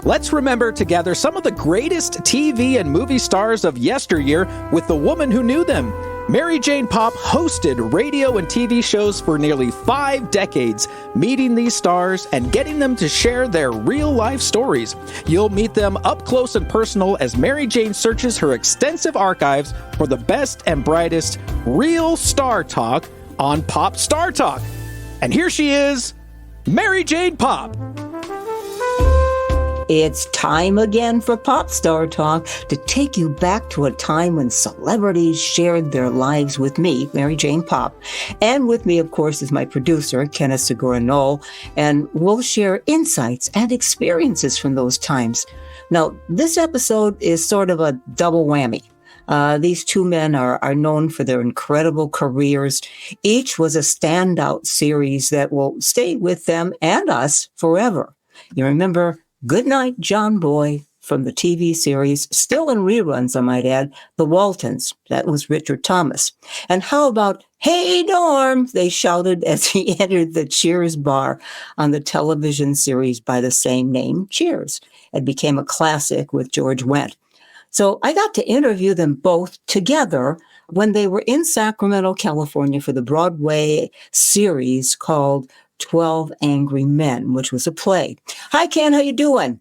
Let's remember together some of the greatest TV and movie stars of yesteryear with the woman who knew them. Mary Jane Popp hosted radio and TV shows for nearly 5 decades, meeting these stars and getting them to share their real-life stories. You'll meet them up close and personal as Mary Jane searches her extensive archives for the best and brightest real star talk on Pop Star Talk. And here she is, Mary Jane Popp. It's time again for Pop Star Talk to take you back to a time when celebrities shared their lives with me, Mary Jane Popp. And with me, of course, is my producer, Kenneth Segura-Knoll, and we'll share insights and experiences from those times. Now, this episode is sort of a double whammy. These two men are known for their incredible careers. Each was a standout series that will stay with them and us forever. You remember Goodnight, John Boy from the TV series, still in reruns, I might add, The Waltons. That was Richard Thomas. And how about, "Hey, Norm," they shouted as he entered the Cheers bar on the television series by the same name, Cheers. It became a classic with George Wendt. So I got to interview them both together when they were in Sacramento, California for the Broadway series called 12 Angry Men, which was a play. Hi, Ken. How you doing?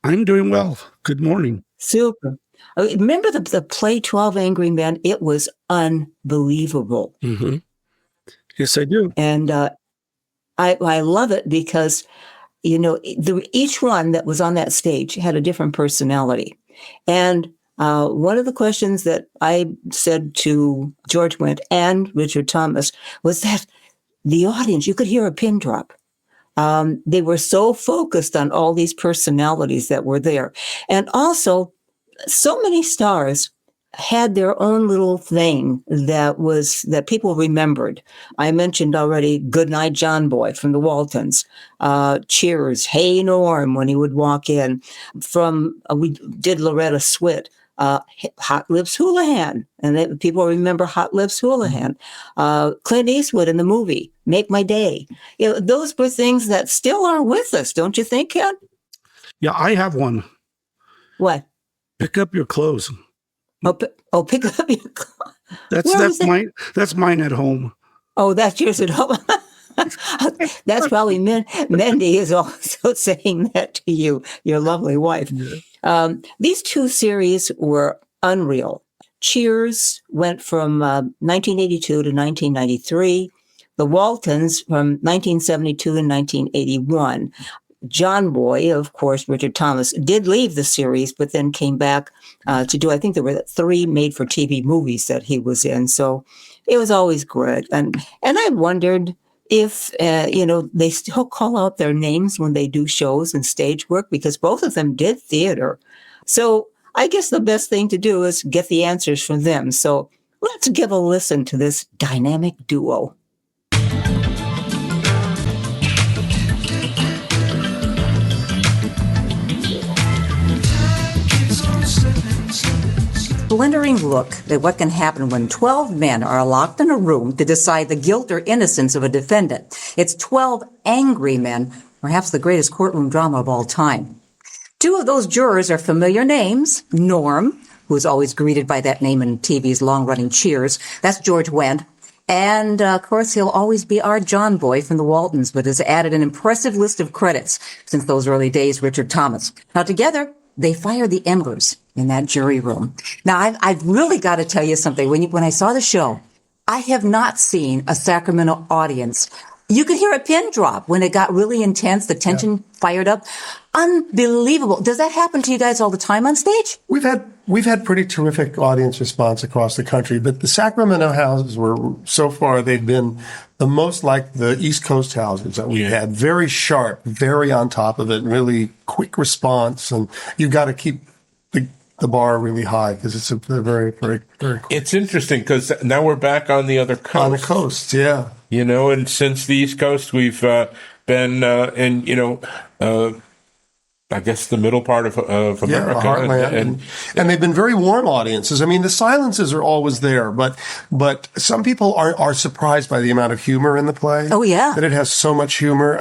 I'm doing well. Good morning. Super. Remember the play 12 Angry Men? It was unbelievable. Mm-hmm. Yes, I do. And I love it because, you know, each one that was on that stage had a different personality. And one of the questions that I said to George Wendt and Richard Thomas was that the audience, you could hear a pin drop. They were so focused on all these personalities that were there. And also, so many stars had their own little thing that people remembered. I mentioned already Goodnight John Boy from the Waltons, Cheers, Hey Norm when he would walk in. We did Loretta Swit. Hot Lips Houlihan, and people remember Hot Lips Houlihan. Clint Eastwood in the movie Make My Day. You know, those were things that still are with us, don't you think, Ken? Yeah, I have one. What? Pick up your clothes. Pick up your clothes. That's mine at home. Oh, that's yours at home. That's probably Mindy is also saying that to you, your lovely wife. Yeah. These two series were unreal. Cheers went from 1982 to 1993. The Waltons from 1972 to 1981. John Boy, of course, Richard Thomas, did leave the series, but then came back to do, I think there were 3 made-for-TV movies that he was in. So it was always good. And I wondered if, they still call out their names when they do shows and stage work, because both of them did theater. So I guess the best thing to do is get the answers from them. So let's give a listen to this dynamic duo. Splintering look at what can happen when 12 men are locked in a room to decide the guilt or innocence of a defendant. It's 12 angry men, perhaps the greatest courtroom drama of all time. 2 of those jurors are familiar names. Norm, who is always greeted by that name in TV's long-running Cheers. That's George Wendt. And, of course, he'll always be our John Boy from the Waltons, but has added an impressive list of credits since those early days, Richard Thomas. Now, together, they fire the embers in that jury room. Now, I've really got to tell you something. When I saw the show, I have not seen a Sacramento audience. You could hear a pin drop when it got really intense, the tension fired up. Unbelievable. Does that happen to you guys all the time on stage? We've had pretty terrific audience response across the country, but the Sacramento houses so far, they've been the most like the East Coast houses that we had. Very sharp, very on top of it, really quick response, and you've got to keep the bar really high because it's a very, very, very quick. It's interesting because now we're back on the other coast. On the coast, yeah. And since the East Coast, we've been I guess, the middle part of America. Yeah, the heartland. And they've been very warm audiences. I mean, the silences are always there, but some people are surprised by the amount of humor in the play. Oh, yeah. That it has so much humor.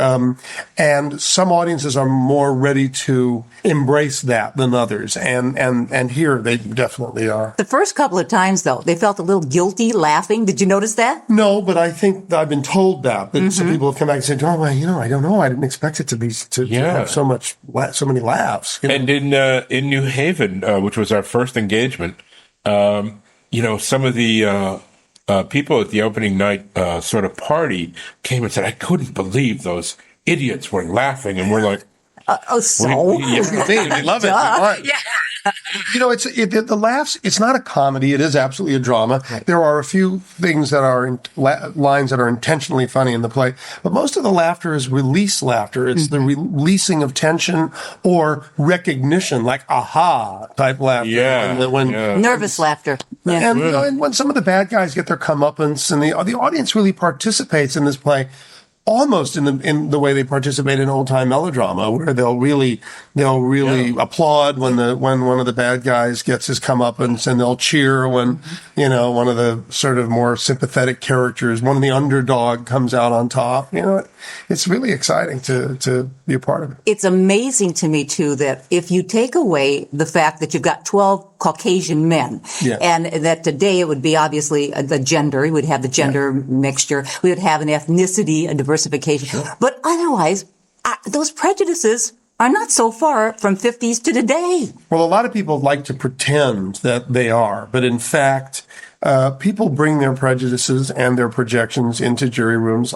And some audiences are more ready to embrace that than others. And here they definitely are. The first couple of times, though, they felt a little guilty laughing. Did you notice that? No, but I think I've been told that some people have come back and said, "Oh, well, I don't know. I didn't expect it to have so many laughs." And in New Haven, which was our first engagement, some of the people at the opening night sort of party came and said, "I couldn't believe those idiots were laughing," and we're like, They love it. Yeah. The laughs. It's not a comedy. It is absolutely a drama. Right. There are a few things that are lines that are intentionally funny in the play, but most of the laughter is release laughter. It's the releasing of tension or recognition, like aha type laughter. Yeah. Nervous laughter. Yeah. And when some of the bad guys get their comeuppance, and the audience really participates in this play. Almost in the way they participate in old time melodrama, where they'll really applaud when one of the bad guys gets his comeuppance, and they'll cheer when one of the sort of more sympathetic characters, one of the underdog, comes out on top. It's really exciting to be a part of it. It's amazing to me too that if you take away the fact that you've got 12 Caucasian men, and that today it would be obviously the gender, we would have the gender mixture, we would have an ethnicity, a diversification, but otherwise, those prejudices are not so far from 50s to today. Well, a lot of people like to pretend that they are, but in fact, people bring their prejudices and their projections into jury rooms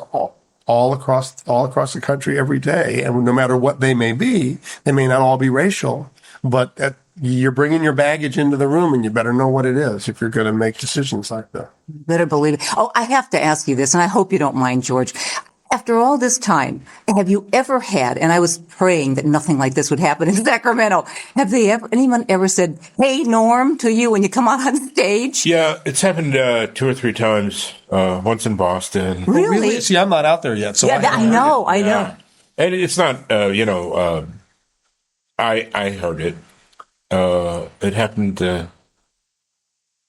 all across the country every day, and no matter what they may be, they may not all be racial, but you're bringing your baggage into the room, and you better know what it is if you're going to make decisions like that. Better believe it. Oh, I have to ask you this, and I hope you don't mind, George. After all this time, have you ever had, and I was praying that nothing like this would happen in Sacramento, anyone ever said, "Hey, Norm," to you when you come out on stage? Yeah, it's happened 2 or 3 times, once in Boston. Really? See, I'm not out there yet, so I know. And it's not, I heard it. It happened,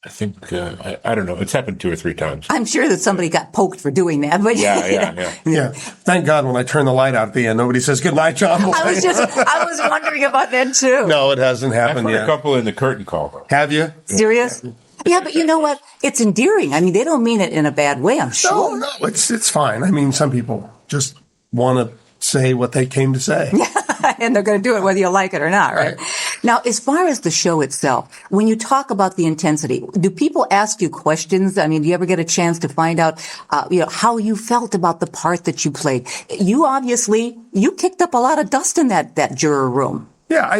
I think, I don't know. It's happened 2 or 3 times. I'm sure that somebody got poked for doing that. But Yeah. Thank God when I turn the light out at the end, nobody says, "Good night, John." I was wondering about that too. No, it hasn't happened yet. A couple in the curtain call, though. Have you? Serious? Yeah, but you know what? It's endearing. I mean, they don't mean it in a bad way, I'm sure. No, it's fine. I mean, some people just want to say what they came to say. And they're going to do it whether you like it or not, right? Now, as far as the show itself, when you talk about the intensity, do people ask you questions? I mean, do you ever get a chance to find out, how you felt about the part that you played? You kicked up a lot of dust in that juror room. Yeah, I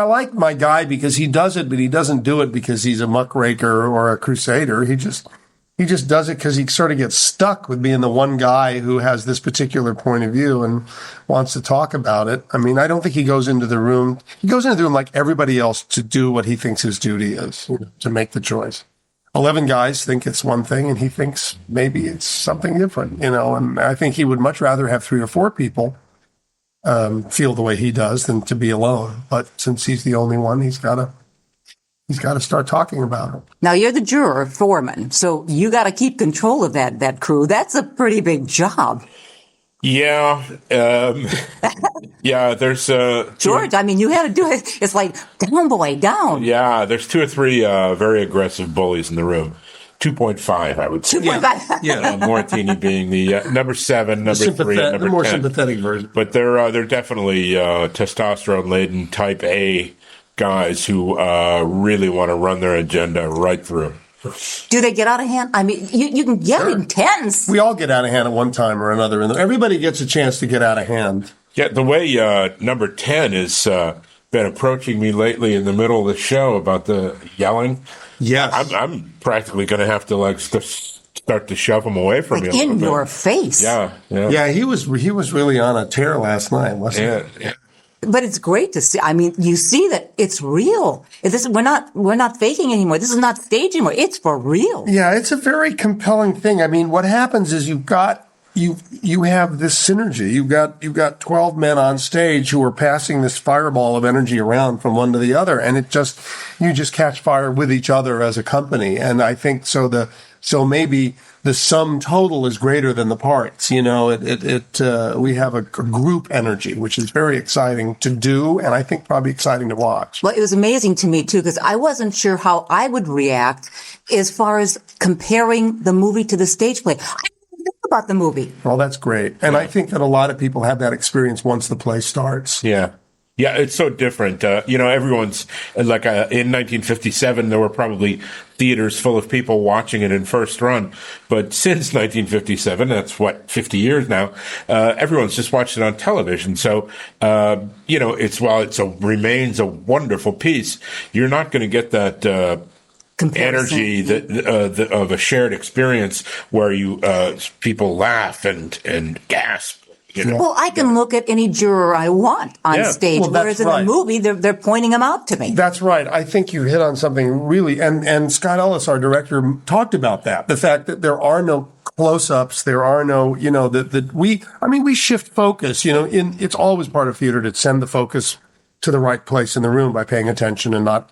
like my guy because he does it, but he doesn't do it because he's a muckraker or a crusader. He just does it because he sort of gets stuck with being the one guy who has this particular point of view and wants to talk about it. I mean, I don't think he goes into the room. He goes into the room like everybody else to do what he thinks his duty is, to make the choice. 11 guys think it's one thing, and he thinks maybe it's something different, and I think he would much rather have 3 or 4 people feel the way he does than to be alone. But since he's the only one, he's got to start talking about it. Now, you're the juror foreman, so you got to keep control of that crew. That's a pretty big job. Yeah. There's... George, I mean, you had to do it. It's like, down, boy, down. Yeah, there's 2 or 3 very aggressive bullies in the room. 2.5, I would say. 2.5. Yeah. Martini being the number 7, number 3, and number 10. The more sympathetic version. But they're definitely testosterone-laden type A guys who really want to run their agenda right through. Do they get out of hand? I mean, you can get intense. We all get out of hand at one time or another. Everybody gets a chance to get out of hand. Yeah, the way number 10 has been approaching me lately in the middle of the show about the yelling. Yes. I'm practically going to have to start to shove him away from you. In your face. Yeah. Yeah, he was really on a tear last night, wasn't he? Yeah. But it's great to see. I mean, you see that it's real. We're not faking anymore. This is not staged anymore. It's for real. Yeah, it's a very compelling thing. I mean, what happens is you've got you have this synergy. You've got 12 men on stage who are passing this fireball of energy around from one to the other, and you just catch fire with each other as a company. And I think so maybe the sum total is greater than the parts. We have a group energy, which is very exciting to do, and I think probably exciting to watch. Well, it was amazing to me too, because I wasn't sure how I would react as far as comparing the movie to the stage play. I didn't know about the movie. Well, that's great. And I think that a lot of people have that experience once the play starts. Yeah. Yeah, it's so different. Everyone's like in 1957, there were probably theaters full of people watching it in first run. But since 1957, that's 50 years now, everyone's just watched it on television. So, while it remains a wonderful piece, you're not going to get that energy of a shared experience where people laugh and gasp. Well, I can look at any juror I want on stage, whereas in a movie, they're pointing them out to me. That's right. I think you hit on something really, and Scott Ellis, our director, talked about that. The fact that there are no close-ups, there are no, we shift focus, it's always part of theater to send the focus to the right place in the room by paying attention and not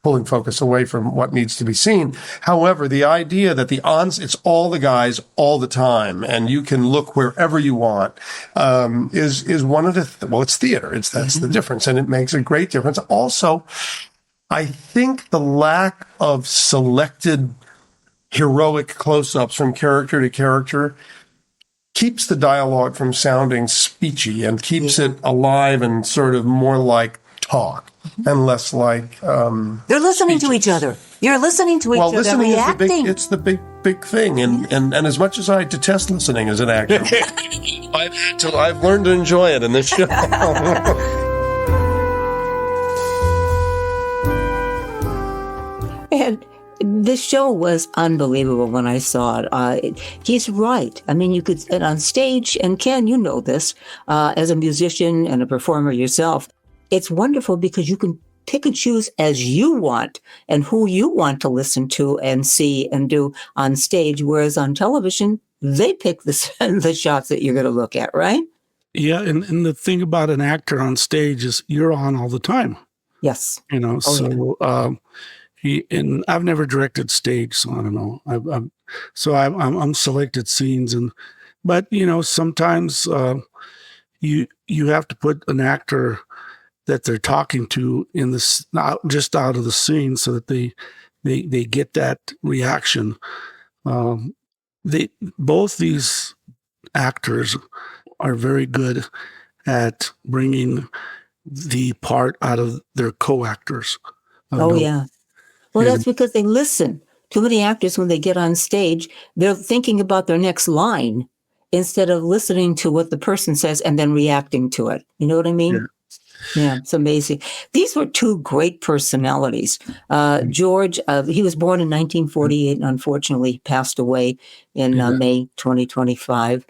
pulling focus away from what needs to be seen. However, the idea that it's all the guys all the time, and you can look wherever you want, is one of it's theater. That's the difference, and it makes a great difference. Also, I think the lack of selected heroic close-ups from character to character keeps the dialogue from sounding speechy and keeps it alive and sort of more like talk. And less like they're listening to each other. You're listening to each other, listening reacting. It's the big thing. And as much as I detest listening as an actor, I've learned to enjoy it in this show. And this show was unbelievable when I saw it. He's right. I mean, you could, and on stage, and Ken, you know this, as a musician and a performer yourself, it's wonderful because you can pick and choose as you want and who you want to listen to and see and do on stage, whereas on television, they pick the shots that you're going to look at, right? Yeah, and the thing about an actor on stage is you're on all the time. Yes. And I've never directed stage, so I don't know. I'm selected scenes, but sometimes you have to put an actor that they're talking to in just out of the scene so that they get that reaction. Both these actors are very good at bringing the part out of their co-actors. Yeah. Well, that's because they listen. Too many actors, when they get on stage, they're thinking about their next line instead of listening to what the person says and then reacting to it. You know what I mean? Yeah. Yeah, it's amazing. These were two great personalities. George, he was born in 1948 and unfortunately passed away in May 2025.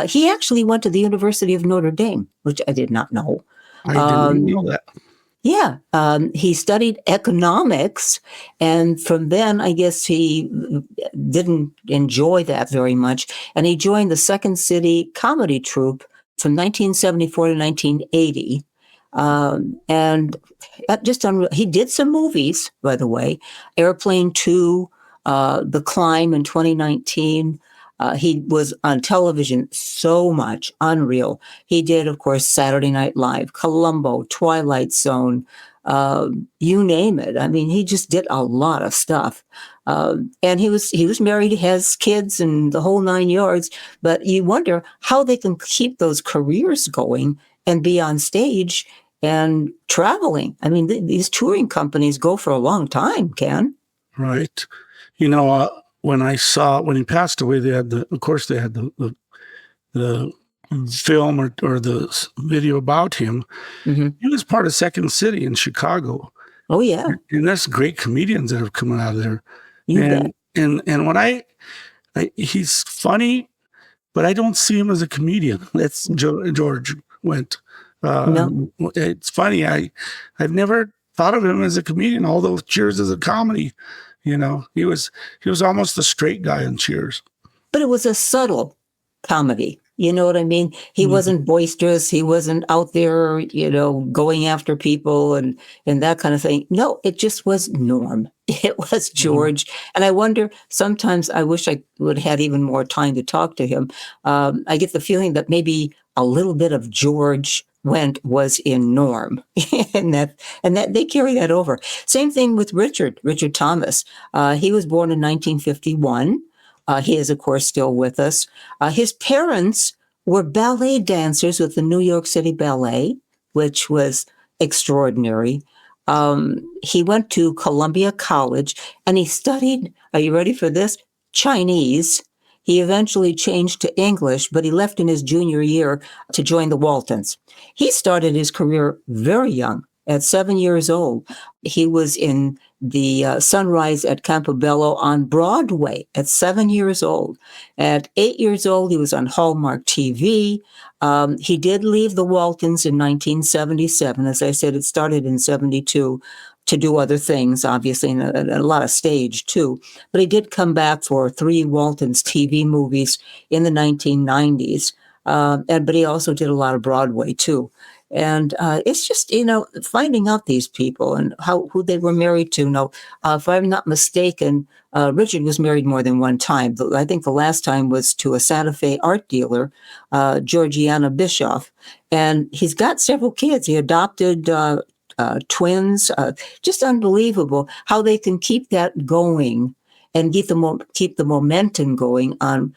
He actually went to the University of Notre Dame, which I did not know. I didn't know that. Yeah, he studied economics, and from then, I guess he didn't enjoy that very much, and he joined the Second City comedy troupe from 1974 to 1980. And he did some movies, by the way, Airplane 2, The Climb in 2019. He was on television so much, unreal. He did, of course, Saturday Night Live, Columbo, Twilight Zone, you name it. I mean, he just did a lot of stuff. And he was married, has kids and the whole 9 yards, but you wonder how they can keep those careers going and be on stage and traveling. I mean, these touring companies go for a long time, Ken. Right. When he passed away, they had the film or the video about him. Mm-hmm. He was part of Second City in Chicago. Oh yeah. And that's great comedians that have come out of there. You bet. And when he's funny, but I don't see him as a comedian. That's George Wendt. No. It's funny. I've never thought of him as a comedian, although Cheers is a comedy. He was almost the straight guy in Cheers. but it was a subtle comedy. You know what I mean? He wasn't boisterous. He wasn't out there, going after people and that kind of thing. No, it just was Norm. It was George. And I wonder, sometimes I wish I would have had even more time to talk to him. I get the feeling that maybe a little bit of George Wendt was in Norm, and that they carry that over. Same thing with Richard Thomas. He was born in 1951. He is, of course, still with us. His parents were ballet dancers with the New York City Ballet, which was extraordinary. He went to Columbia College and he studied, are you ready for this? Chinese. He eventually changed to English, but he left in his junior year to join the Waltons. He started his career very young, at 7 years old. He was in the Sunrise at CAMPOBELLO on Broadway at 7 years old. At 8 years old, he was on Hallmark TV. He did leave the Waltons in 1977. As I said, it started in 72 to do other things, obviously, and a lot of stage, too. But he did come back for 3 Waltons TV movies in the 1990s. But he also did a lot of Broadway, too. And it's just, finding out these people and who they were married to. Now, if I'm not mistaken, Richard was married more than one time. I think the last time was to a Santa Fe art dealer, Georgiana Bischoff. And he's got several kids. He adopted twins. Just unbelievable how they can keep that going and keep the momentum going on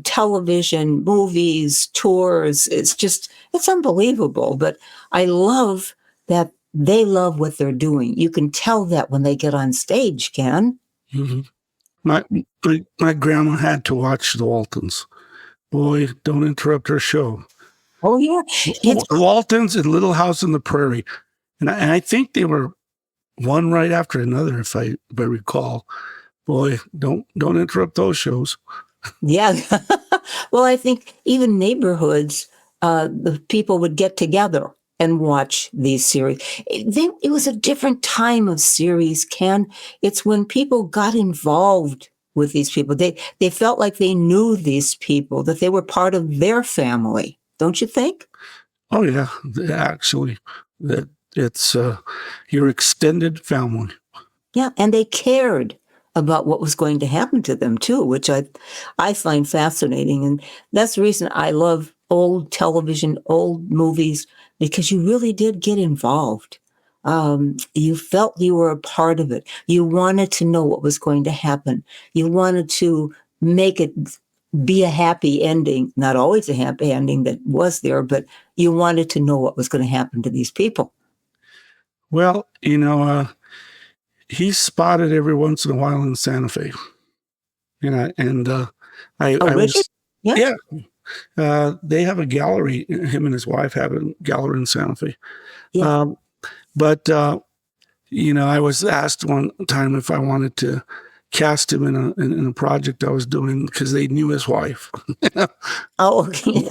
television, movies, tours. It's unbelievable. But I love that they love what they're doing. You can tell that when they get on stage, Ken. Mm-hmm. My grandma had to watch the Waltons. Boy, don't interrupt her show. Oh, yeah. Waltons and Little House on the Prairie. And I think they were one right after another, if I recall. Boy, don't interrupt those shows. Yeah. Well, I think even neighborhoods, the people would get together and watch these series. It was a different time of series, Ken. It's when people got involved with these people. They felt like they knew these people, that they were part of their family. Don't you think? Oh, yeah. Actually, that it's your extended family. Yeah, and they cared about what was going to happen to them too, which I find fascinating. And that's the reason I love old television, old movies, because you really did get involved. You felt you were a part of it. You wanted to know what was going to happen. You wanted to make it be a happy ending, not always a happy ending that was there, but you wanted to know what was going to happen to these people. Well, he's spotted every once in a while in Santa Fe. I was, yeah. They have a gallery. Him and his wife have a gallery in Santa Fe. Yeah. I was asked one time if I wanted to cast him in a project I was doing because they knew his wife. Oh, okay.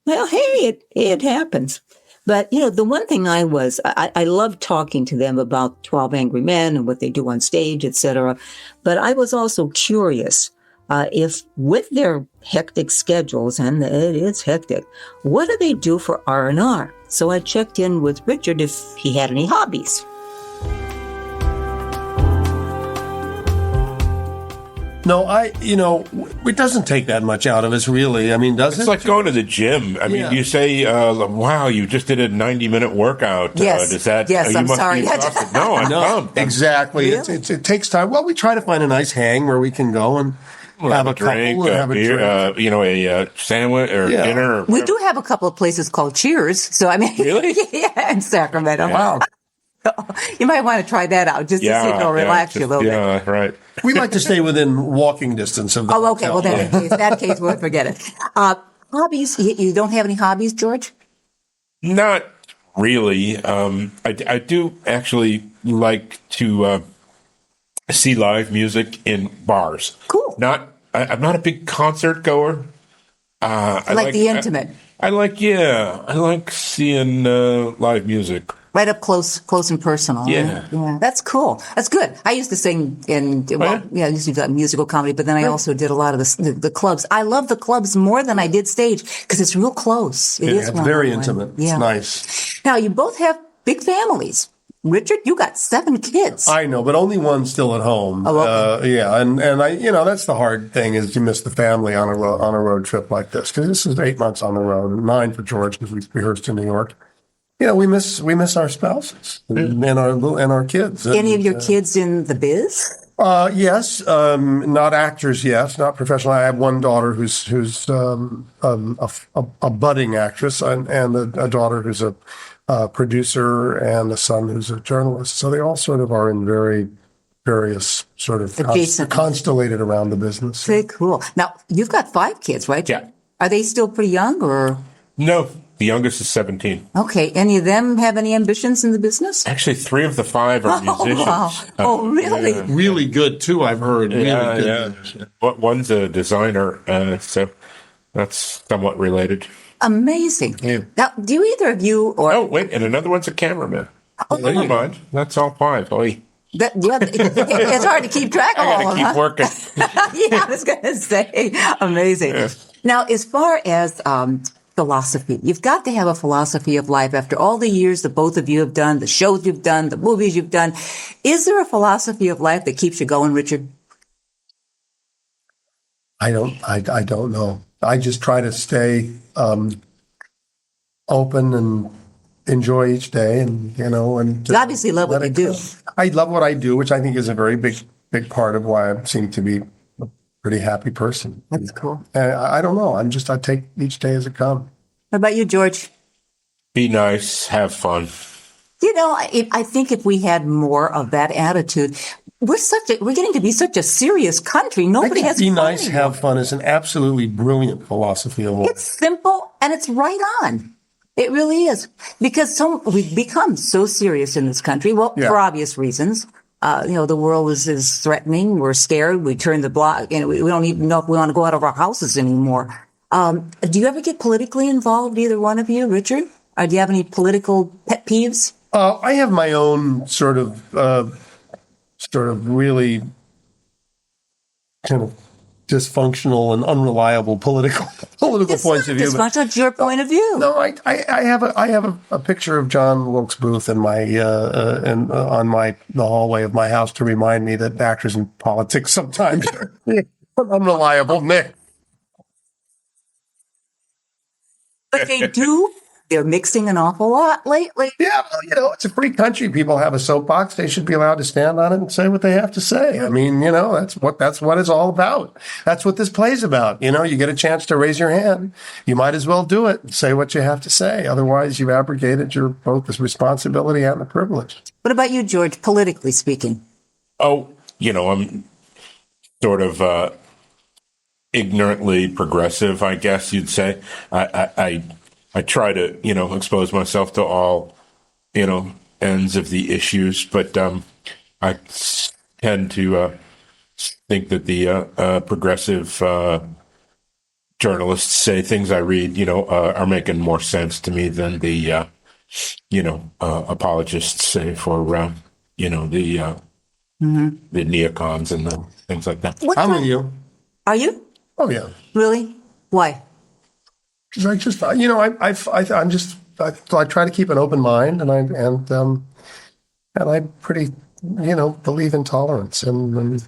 Well, hey, it happens. But, the one thing I loved talking to them about 12 Angry Men and what they do on stage, etc. But I was also curious if with their hectic schedules, and it is hectic, what do they do for R&R? So I checked in with Richard if he had any hobbies. No, it doesn't take that much out of us, really. I mean, does it? It's like going to the gym. I mean, you say, wow, you just did a 90-minute workout. Yes. I'm sorry. No, I'm pumped. Exactly. Really? It takes time. Well, we try to find a nice hang where we can go and have a drink, have a beer, drink. a sandwich or dinner. Or we do have a couple of places called Cheers. So, I mean, really? Yeah, in Sacramento. Wow. You might want to try that out just to see if it'll relax you a little bit. Yeah, right. We like to stay within walking distance of the Oh, okay. hotel. Well, in that case, we'll forget it. Hobbies? You don't have any hobbies, George? Not really. I do actually like to see live music in bars. Cool. I'm not a big concert goer. I like the intimate. I like seeing live music. Right up close and personal. Yeah. Right? Yeah. That's cool. That's good. I used to sing I used to do musical comedy, but then I also did a lot of the clubs. I love the clubs more than I did stage because it's real close. It's very intimate. Yeah. It's nice. Now, you both have big families. Richard, you got 7 kids. I know, but only one still at home. Oh, okay. Yeah, and I, that's the hard thing is you miss the family on a road trip like this because this is 8 months on the road, and 9 for George because we rehearsed in New York. We miss our spouses and our kids. Any of your kids in the biz? Yes, not actors yet, not professional. I have one daughter who's a budding actress, and a daughter who's a producer, and a son who's a journalist. So they all sort of are in various sort of constellated around the business. Very cool. Now, you've got 5 kids, right? Yeah. Are they still pretty young, or? No, the youngest is 17. Okay. Any of them have any ambitions in the business? Actually, 3 of the 5 are musicians. Wow. Oh, really? Yeah. Really good too, I've heard. Really good. Yeah. One's a designer, so that's somewhat related. Amazing. Yeah. Now, do either of you or... Oh, wait, and another one's a cameraman. Oh, Never mind. That's all 5. Oy. It's hard to keep track of I all gotta of them. keep working. Yeah, I was going to say. Amazing. Yeah. Now, as far as philosophy, you've got to have a philosophy of life after all the years that both of you have done, the shows you've done, the movies you've done. Is there a philosophy of life that keeps you going, Richard? I don't know. I just try to stay open and enjoy each day, and and You obviously love what you do. I love what I do, which I think is a very big part of why I seem to be a pretty happy person. That's cool. I don't know. I take each day as it comes. What about you, George? Be nice, have fun. I think if we had more of that attitude, we're getting to be such a serious country. Nobody has be fun nice, anymore. have fun is an absolutely brilliant philosophy of life. It's simple and it's right on. It really is. Because we've become so serious in this country. Well, for obvious reasons. The world is threatening. We're scared. We turn the block. We don't even know if we want to go out of our houses anymore. Do you ever get politically involved, either one of you, Richard? Or do you have any political pet peeves? I have my own sort of really kind of dysfunctional and unreliable political points of view. That's your point of view. No, I have a picture of John Wilkes Booth in my the hallway of my house to remind me that actors in politics sometimes are unreliable. Nick. But they do. They're mixing an awful lot lately. Yeah, well, it's a free country. People have a soapbox. They should be allowed to stand on it and say what they have to say. I mean, that's what it's all about. That's what this play's about. You get a chance to raise your hand. You might as well do it and say what you have to say. Otherwise, you've abrogated your both the responsibility and the privilege. What about you, George, politically speaking? Oh, I'm sort of ignorantly progressive, I guess you'd say. I try to, expose myself to all, ends of the issues, but I tend to think that the progressive journalists say things I read, are making more sense to me than the, apologists say for, the neocons and the things like that. I'm with you. Are you? Oh yeah. Really? Why? Because I just, I try to keep an open mind, and I pretty, believe in tolerance, and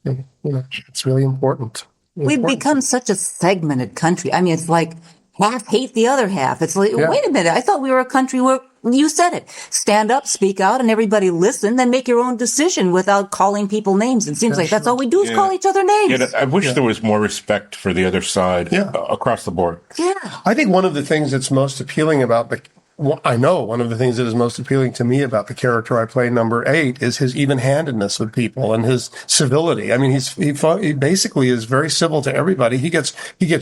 it's really important. We've become such a segmented country. I mean, it's like half hate the other half. It's like, wait a minute, I thought we were a country where you said it. Stand up, speak out, and everybody listen, then make your own decision without calling people names. It seems like that's all we do is call each other names. Yeah, I wish there was more respect for the other side across the board. Yeah. I think one of the things that's most appealing about one of the things that is most appealing to me about the character I play, number 8, is his even-handedness with people and his civility. I mean, he basically is very civil to everybody. He gets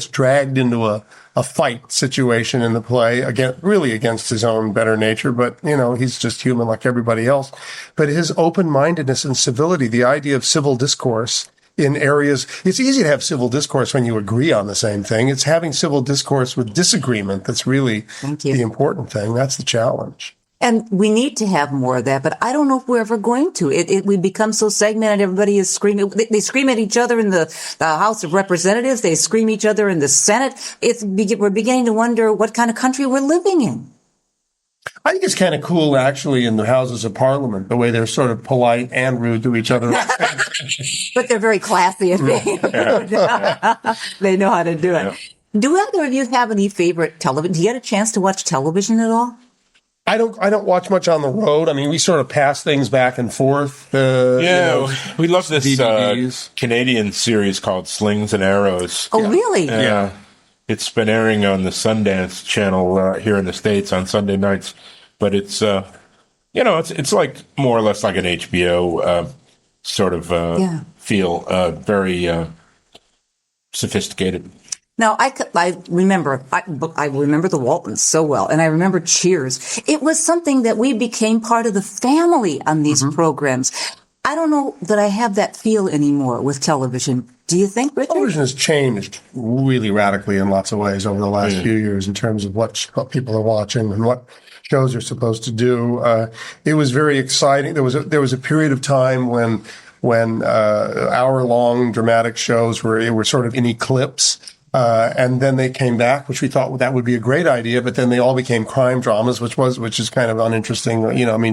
dragged into a fight situation in the play, really against his own better nature, but he's just human like everybody else. But his open-mindedness and civility, the idea of civil discourse in areas, it's easy to have civil discourse when you agree on the same thing. It's having civil discourse with disagreement that's really the important thing. That's the challenge. And we need to have more of that, but I don't know if we're ever going to. We become so segmented. Everybody is screaming. They scream at each other in the House of Representatives. They scream at each other in the Senate. We're beginning to wonder what kind of country we're living in. I think it's kind of cool, actually, in the Houses of Parliament, the way they're sort of polite and rude to each other. But they're very classy and they know how to do it. Do either of you have any favorite television? Do you get a chance to watch television at all? I don't watch much on the road. I mean, we sort of pass things back and forth. We love this DVDs. Canadian series called Slings and Arrows. Oh, really? Yeah. It's been airing on the Sundance channel here in the States on Sunday nights. But it's, it's like more or less like an HBO sort of feel, very sophisticated. Now, I remember the Waltons so well, and I remember Cheers. It was something that we became part of the family on these programs. I don't know that I have that feel anymore with television. Do you think, Richard? Television has changed really radically in lots of ways over the last few years in terms of what people are watching and what shows are supposed to do. It was very exciting. There was a period of time when hour-long dramatic shows were sort of in eclipse. And then they came back, which we thought that would be a great idea, but then they all became crime dramas, which is kind of uninteresting.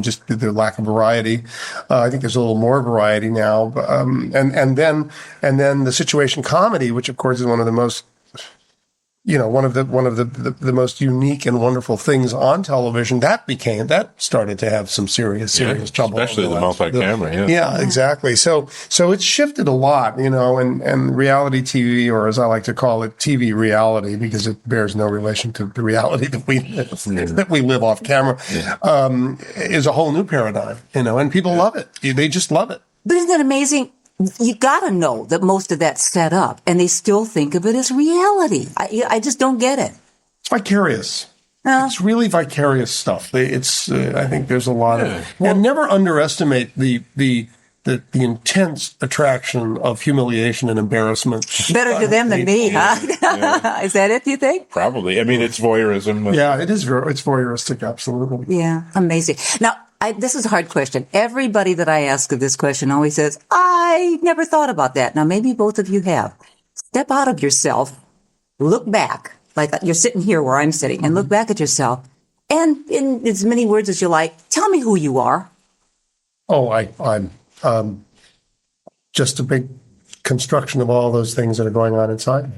Just the lack of variety. I think there's a little more variety now. And then the situation comedy, which of course is one of the most, one of the most unique and wonderful things on television, that started to have some serious trouble. Especially the multi-camera, Yeah, exactly. So it's shifted a lot, and reality TV, or as I like to call it, TV reality, because it bears no relation to the reality that we live off camera, is a whole new paradigm, and people love it. They just love it. But isn't that amazing? You gotta know that most of that's set up, and they still think of it as reality. I just don't get it. It's vicarious. It's really vicarious stuff. I think there's a lot of, and never underestimate the intense attraction of humiliation and embarrassment. Better to them than me, huh? Yeah. Is that it, do you think? Probably. I mean, it's voyeurism. Yeah, it is. It's voyeuristic, absolutely. Yeah, amazing. Now, this is a hard question. Everybody that I ask this question always says, I never thought about that. Now, maybe both of you have. Step out of yourself, look back, like you're sitting here where I'm sitting, and look back at yourself, and in as many words as you like, tell me who you are. Oh, I'm just a big construction of all those things that are going on inside me.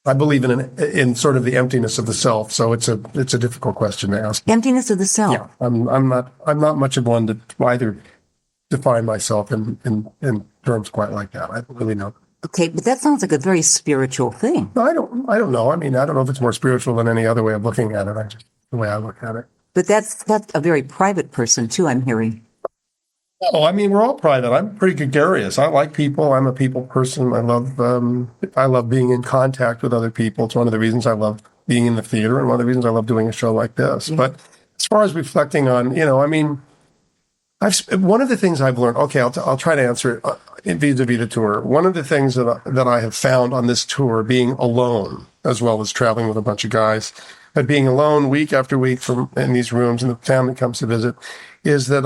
I believe in sort of the emptiness of the self, so it's a difficult question to ask. Emptiness of the self. Yeah, I'm not much of one to either define myself in terms quite like that. I don't really know. Okay, but that sounds like a very spiritual thing. No, I don't know. I mean, I don't know if it's more spiritual than any other way of looking at it. The way I look at it. But that's a very private person too, I'm hearing. Oh, I mean, we're all private. I'm pretty gregarious. I like people. I'm a people person. I love being in contact with other people. It's one of the reasons I love being in the theater, and one of the reasons I love doing a show like this. Yeah. But as far as reflecting on, one of the things I've learned. Okay, I'll try to answer it vis-a-vis the tour. One of the things that I have found on this tour, being alone as well as traveling with a bunch of guys, but being alone week after week in these rooms, and the family comes to visit, is that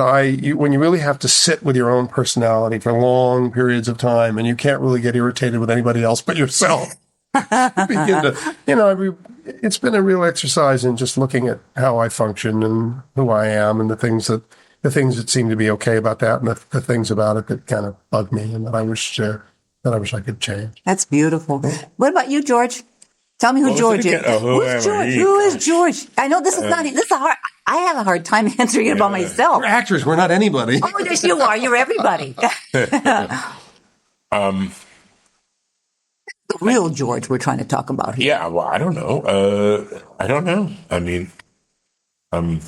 when you really have to sit with your own personality for long periods of time, and you can't really get irritated with anybody else but yourself, it's been a real exercise in just looking at how I function and who I am, and the things that seem to be okay about that, and the things about it that kind of bug me, and that I wish I could change. That's beautiful. What about you, George? Tell me who George is. Who's George? Who is George? I know this is hard. I have a hard time answering it about myself. We're actors. We're not anybody. Oh, yes, you are. You're everybody. The real George we're trying to talk about here. Yeah, well, I don't know. I mean, I'm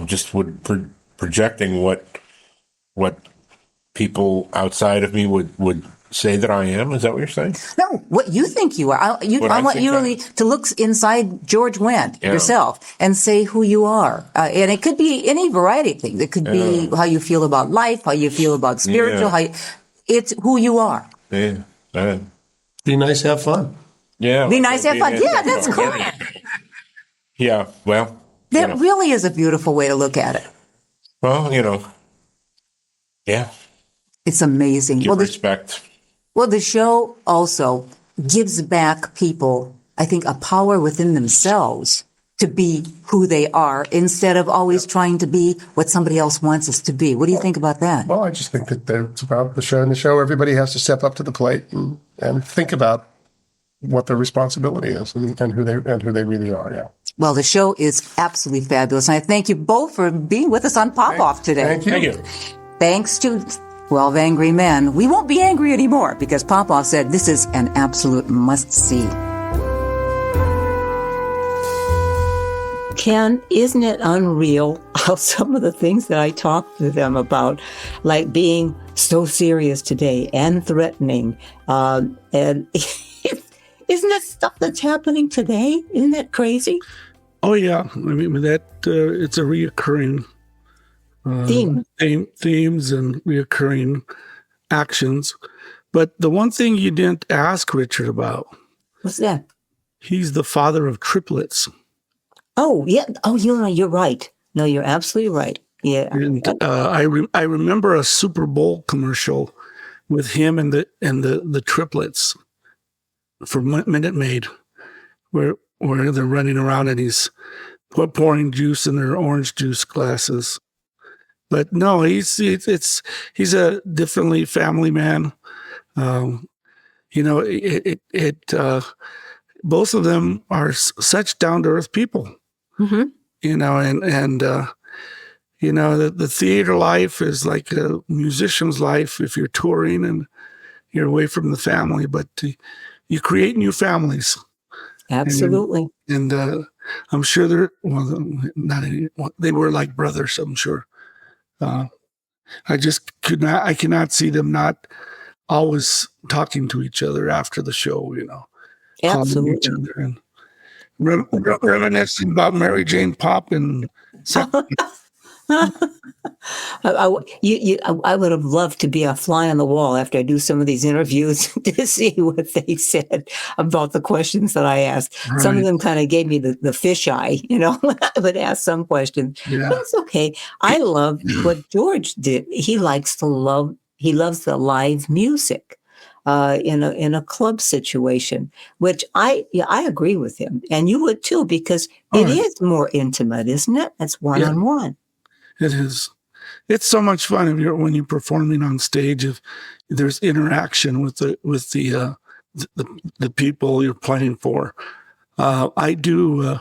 just projecting what people outside of me would say that I am. Is that what you're saying? No, what you think you are. I want you really to look inside George Wendt yourself and say who you are. And it could be any variety of things. It could be how you feel about life, how you feel about spiritual, it's who you are. Yeah. Be nice, have fun. Yeah. Be nice, have fun. Yeah, that's cool. Yeah, well, That really is a beautiful way to look at it. well, yeah, It's amazing. give respect. Well, the show also gives back people, I think, a power within themselves to be who they are instead of always trying to be what somebody else wants us to be. What do you think about that? Well, I just think that it's about the show. In the show, everybody has to step up to the plate and think about what their responsibility is and who they really are. Yeah. Well, the show is absolutely fabulous. And I thank you both for being with us on Pop-Off today. Thank you. Thank you. Thanks to 12 Angry Men. We won't be angry anymore because Pop-Off said this is an absolute must-see. Ken, isn't it unreal how some of the things that I talked to them about, like being so serious today and threatening, and isn't that stuff that's happening today? Isn't that crazy? Oh yeah, I mean that it's a reoccurring themes and reoccurring actions. But the one thing you didn't ask Richard about, What's that? he's the father of triplets. Oh, yeah. Oh, you're right. No, you're absolutely right. Yeah. And I remember a Super Bowl commercial with him and the triplets for Minute Maid, where they're running around and he's pouring juice in their orange juice glasses. But no, he's a differently family man. Both of them are such down to earth people. Mm-hmm. The theater life is like a musician's life if you're touring and you're away from the family, but you create new families. Absolutely. And I'm sure they were like brothers, I'm sure. I cannot see them not always talking to each other after the show, Absolutely. calling each other and reminiscing about Mary Jane Popp and I would have loved to be a fly on the wall after I do some of these interviews to see what they said about the questions that I asked. Right. Some of them kind of gave me the fisheye, I would ask some questions, but it's okay. I love what George did. He loves the live music. In a club situation, which I agree with him, and you would too, because it is more intimate, isn't it? It's one-on-one. It is. It's so much fun when you're performing on stage. If there's interaction with the people you're playing for. I do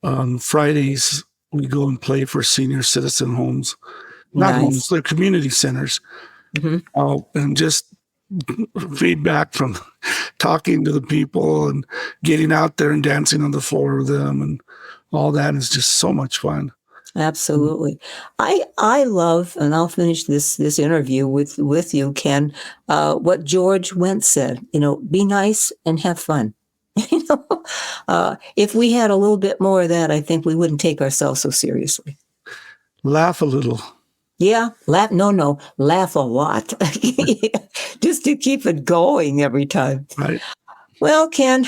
on Fridays. We go and play for senior citizen homes, not homes, they're community centers, and just feedback from talking to the people and getting out there and dancing on the floor with them and all that is just so much fun. Absolutely. I love, and I'll finish this interview with you, Ken, what George Wendt said, be nice and have fun. If we had a little bit more of that, I think we wouldn't take ourselves so seriously. Laugh a little. Yeah, laugh a lot. Just to keep it going every time. Right. Well, Ken,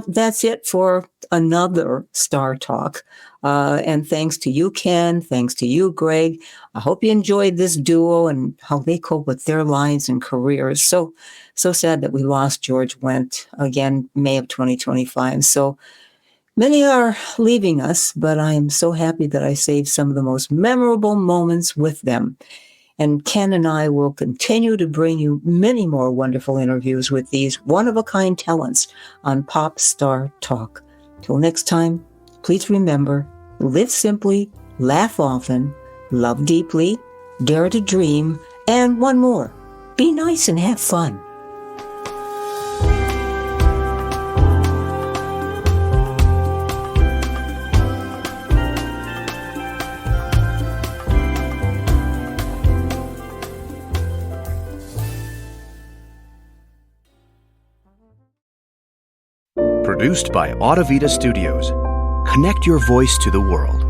that's it for another Star Talk. And thanks to you, Ken. Thanks to you, Greg. I hope you enjoyed this duo and how they cope with their lives and careers. So sad that we lost George Wendt again, May of 2025. So many are leaving us, but I am so happy that I saved some of the most memorable moments with them. And Ken and I will continue to bring you many more wonderful interviews with these one-of-a-kind talents on Pop Star Talk. Till next time, please remember, live simply, laugh often, love deeply, dare to dream, and one more, be nice and have fun. Produced by Audavita Studios. Connect your voice to the world.